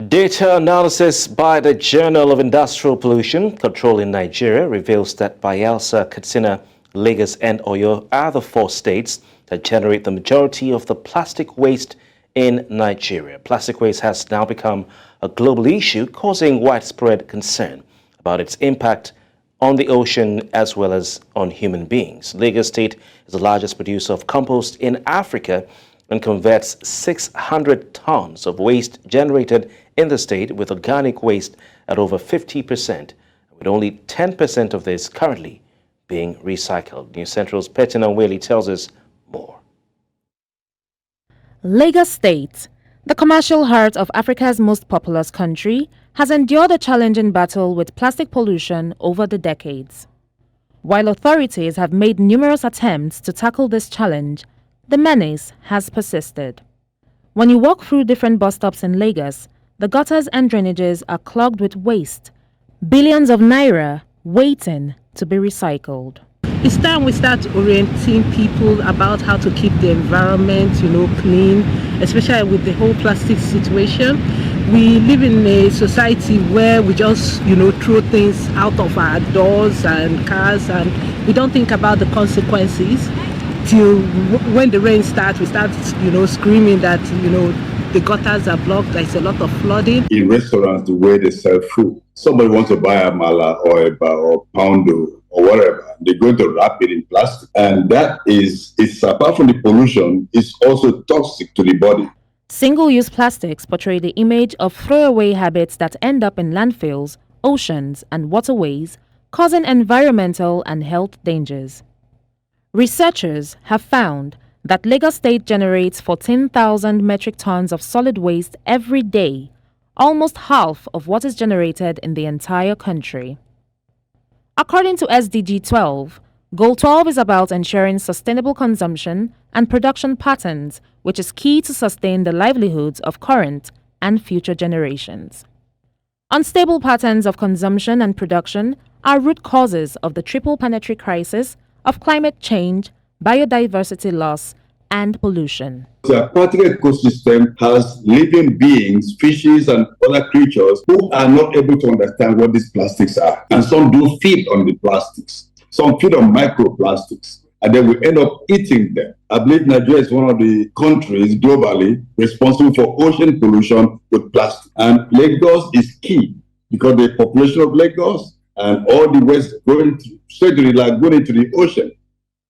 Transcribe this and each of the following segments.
Data analysis by the Journal of Industrial Pollution Control in Nigeria reveals that Bayelsa, Katsina, Lagos and Oyo are the four states that generate the majority of the plastic waste in Nigeria. Plastic waste has now become a global issue, causing widespread concern about its impact on the ocean as well as on human beings. Lagos State is the largest producer of compost in Africa and converts 600 tons of waste generated in the state, with organic waste at over 50%, with only 10% of this currently being recycled. News Central's Petina Whaley tells us more. Lagos State, the commercial heart of Africa's most populous country, has endured a challenging battle with plastic pollution over the decades. While authorities have made numerous attempts to tackle this challenge, the menace has persisted. When you walk through different bus stops in Lagos, the gutters and drainages are clogged with waste, billions of naira waiting to be recycled. It's time we start orienting people about how to keep the environment, clean, especially with the whole plastic situation. We live in a society where we just, throw things out of our doors and cars, and we don't think about the consequences till when the rain starts. We start, screaming that, the gutters are blocked. There's a lot of flooding. In restaurants, the way they sell food, somebody wants to buy a mala or poundo or whatever, they're going to wrap it in plastic. And that it's apart from the pollution, it's also toxic to the body. Single-use plastics portray the image of throwaway habits that end up in landfills, oceans, and waterways, causing environmental and health dangers. Researchers have found that Lagos State generates 14,000 metric tons of solid waste every day, almost half of what is generated in the entire country. According to SDG 12, Goal 12 is about ensuring sustainable consumption and production patterns, which is key to sustain the livelihoods of current and future generations. Unstable patterns of consumption and production are root causes of the triple planetary crisis of climate change, biodiversity loss, and pollution. The aquatic ecosystem has living beings, fishes, and other creatures who are not able to understand what these plastics are. And some do feed on the plastics. Some feed on microplastics, and then we end up eating them. I believe Nigeria is one of the countries globally responsible for ocean pollution with plastic. And Lagos is key because the population of Lagos and all the waste going straight to the land, going into the ocean.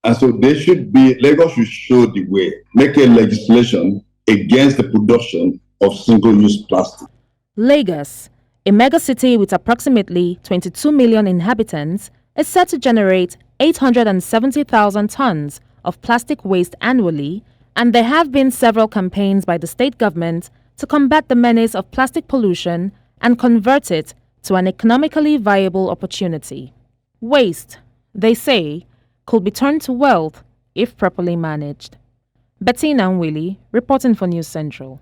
And so Lagos should show the way, make a legislation against the production of single-use plastic. Lagos, a megacity with approximately 22 million inhabitants, is set to generate 870,000 tons of plastic waste annually, and there have been several campaigns by the state government to combat the menace of plastic pollution and convert it to an economically viable opportunity. Waste, they say, could be turned to wealth if properly managed. Bettina Nwili, reporting for News Central.